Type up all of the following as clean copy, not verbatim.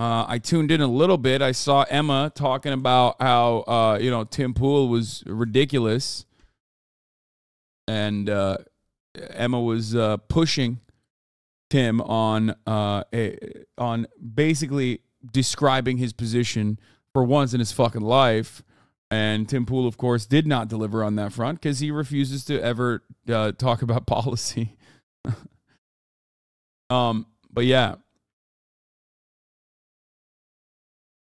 I tuned in a little bit. I saw Emma talking about how, you know, Tim Pool was ridiculous. And Emma was pushing Tim on basically describing his position for once in his fucking life. And Tim Pool, of course, did not deliver on that front because he refuses to ever talk about policy. But yeah.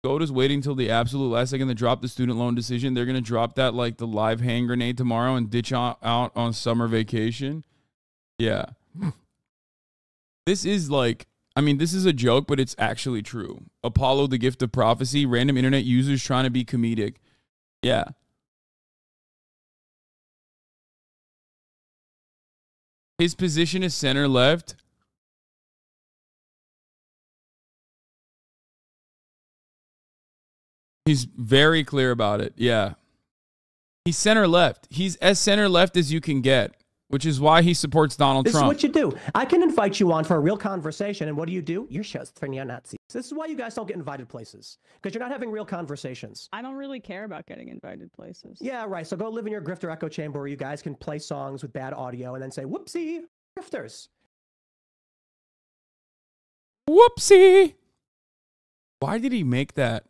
Goat is waiting till the absolute last second to drop the student loan decision. They're going to drop that like the live hand grenade tomorrow and ditch out on summer vacation. Yeah. This is like, I mean, this is a joke, but it's actually true. Apollo, the gift of prophecy, random internet users trying to be comedic. Yeah. His position is center left. He's very clear about it. Yeah. He's center left. He's as center left as you can get, which is why he supports Donald Trump. This is what you do. I can invite you on for a real conversation, and what do? Your show's for neo-Nazis. This is why you guys don't get invited places, because you're not having real conversations. I don't really care about getting invited places. Yeah, right. So go live in your grifter echo chamber where you guys can play songs with bad audio and then say, whoopsie, grifters. Whoopsie. Why did he make that?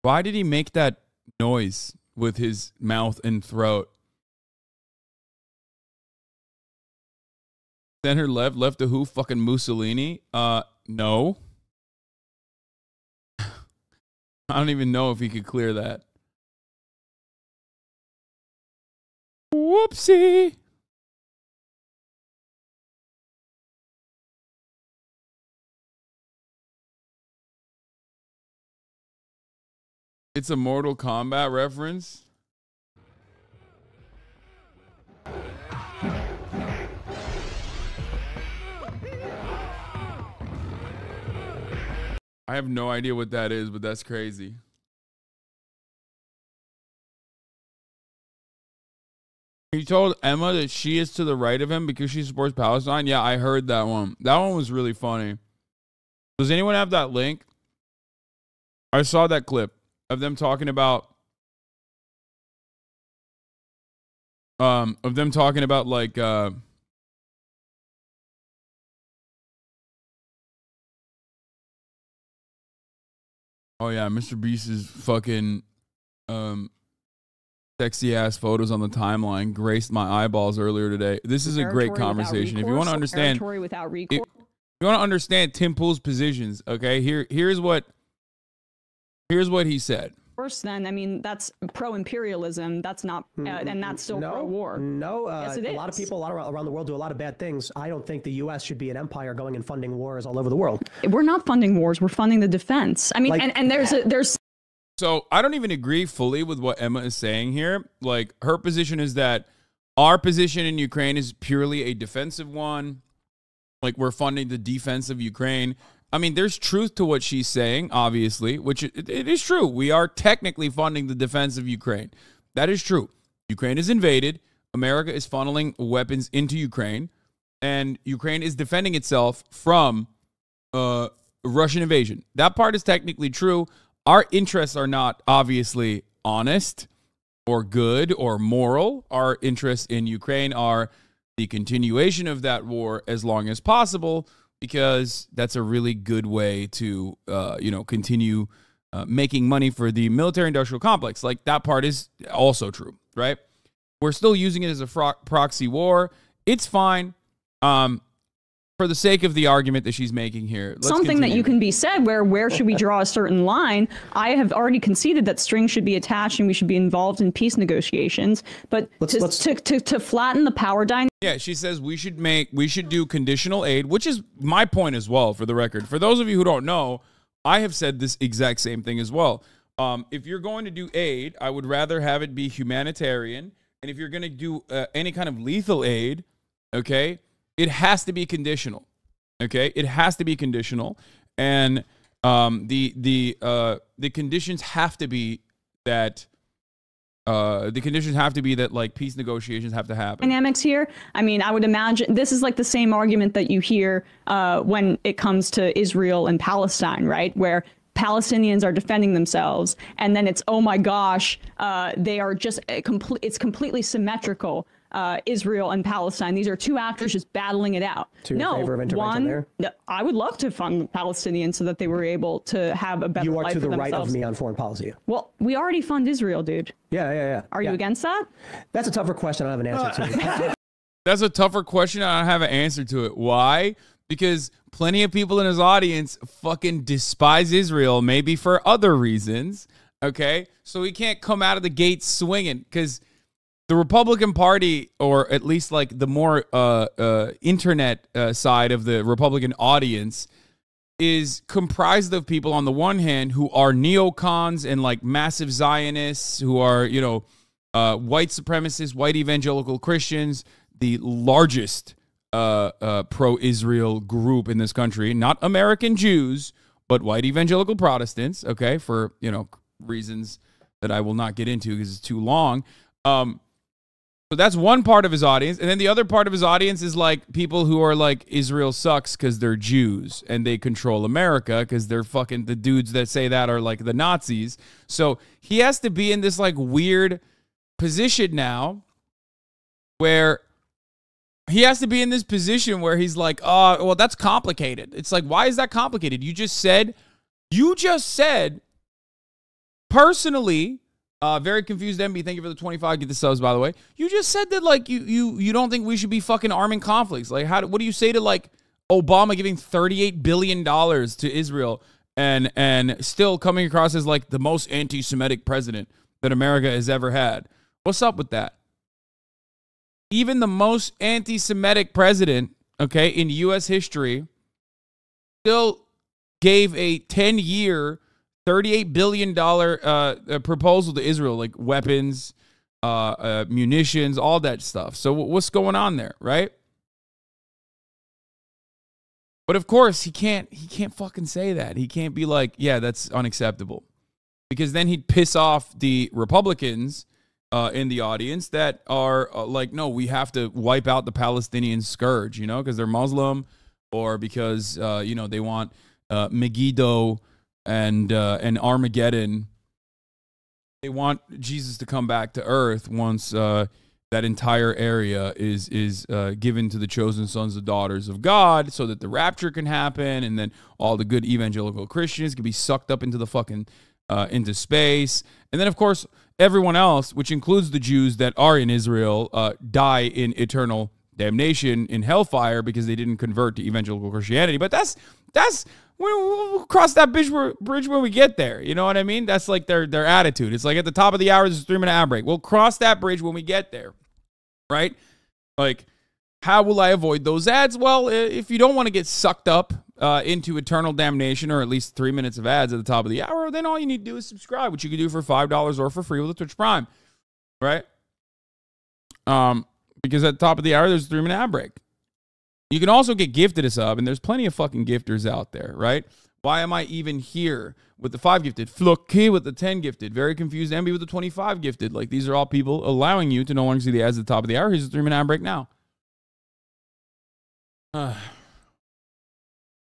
Why did he make that noise with his mouth and throat? Center left to who? Fucking Mussolini? No. I don't even know if he could clear that. Whoopsie. It's a Mortal Kombat reference. I have no idea what that is, but that's crazy. He told Emma that she is to the right of him because she supports Palestine. Yeah, I heard that one. That one was really funny. Does anyone have that link? I saw that clip of them talking about like oh yeah, Mr. Beast's fucking sexy ass photos on the timeline graced my eyeballs earlier today. This is a great conversation. If you want to understand, if you want to understand Tim Pool's positions, okay, here's what he said. First, then, I mean, that's pro-imperialism. That's not, and that's still pro-war. No, yes, a lot of people around the world do a lot of bad things. I don't think the U.S. should be an empire going and funding wars all over the world. We're not funding wars. We're funding the defense. I mean, like, and there's. So I don't even agree fully with what Emma is saying here. Like, her position is that our position in Ukraine is purely a defensive one. Like, we're funding the defense of Ukraine. I mean, there's truth to what she's saying, obviously, which it is true. We are technically funding the defense of Ukraine. That is true. Ukraine is invaded. America is funneling weapons into Ukraine. And Ukraine is defending itself from Russian invasion. That part is technically true. Our interests are not obviously honest or good or moral. Our interests in Ukraine are the continuation of that war as long as possible, because that's a really good way to, continue making money for the military-industrial complex. Like, that part is also true, right? We're still using it as a proxy war. It's fine. For the sake of the argument that she's making here, let's something continue. That you can be said where should we draw a certain line? I have already conceded that strings should be attached and we should be involved in peace negotiations, but to flatten the power dynamic. Yeah, she says we should do conditional aid, which is my point as well, for the record. For those of you who don't know, I have said this exact same thing as well. If you're going to do aid, I would rather have it be humanitarian. And if you're going to do any kind of lethal aid, okay, it has to be conditional. Okay, it has to be conditional, and the conditions have to be that like peace negotiations have to happen. Dynamics here. I mean, I would imagine this is like the same argument that you hear when it comes to Israel and Palestine, right? Where Palestinians are defending themselves, and then it's, oh my gosh, they are just it's completely symmetrical. Israel and Palestine. These are two actors just battling it out. To your favor of intervention there? I would love to fund the Palestinians so that they were able to have a better life for themselves. You are to the right of me on foreign policy. Well, we already fund Israel, dude. Yeah. Are you against that? That's a tougher question. I don't have an answer to. That's a tougher question. I don't have an answer to it. Why? Because plenty of people in his audience fucking despise Israel, maybe for other reasons. Okay? So he can't come out of the gate swinging, because the Republican Party, or at least like the more internet side of the Republican audience, is comprised of people on the one hand who are neocons and like massive Zionists, who are, you know, white supremacists, white evangelical Christians, the largest pro-Israel group in this country, not American Jews, but white evangelical Protestants, okay, for, you know, reasons that I will not get into because it's too long. So that's one part of his audience. And then the other part of his audience is like people who are like, Israel sucks because they're Jews and they control America because they're fucking, the dudes that say that are like the Nazis. So he has to be in this like weird position now where he has to be in this position where he's like, oh, well, that's complicated. It's like, why is that complicated? You just said personally, very confused MB, thank you for the 25, get the subs, by the way. You just said that like you don't think we should be fucking arming conflicts. Like, what do you say to like Obama giving $38 billion to Israel and still coming across as like the most anti-Semitic president that America has ever had? What's up with that? Even the most anti-Semitic president, okay, in U.S. history still gave a 10-year, $38 billion proposal to Israel, like weapons, munitions, all that stuff. So what's going on there, right? But of course, he can't fucking say that. He can't be like, yeah, that's unacceptable. Because then he'd piss off the Republicans in the audience that are like, no, we have to wipe out the Palestinian scourge, you know, because they're Muslim, or because, you know, they want Megiddo and Armageddon. They want Jesus to come back to earth once that entire area is given to the chosen sons and daughters of God, so that the rapture can happen, and then all the good evangelical Christians can be sucked up into the fucking into space. And then, of course, everyone else, which includes the Jews that are in Israel, die in eternal damnation in hellfire because they didn't convert to evangelical Christianity. But that's we'll cross that bridge when we get there. You know what I mean? That's like their attitude. It's like at the top of the hour, there's a 3-minute ad break. We'll cross that bridge when we get there, right? Like, how will I avoid those ads? Well, if you don't want to get sucked up into eternal damnation, or at least 3 minutes of ads at the top of the hour, then all you need to do is subscribe, which you can do for $5 or for free with a Twitch Prime, right? Because at the top of the hour, there's a 3-minute ad break. You can also get gifted a sub, and there's plenty of fucking gifters out there, right? Why am I even here with the 5 gifted? Flocky with the 10 gifted. Very confused MB with the 25 gifted. Like, these are all people allowing you to no longer see the ads at the top of the hour. Here's a 3-minute ad break now.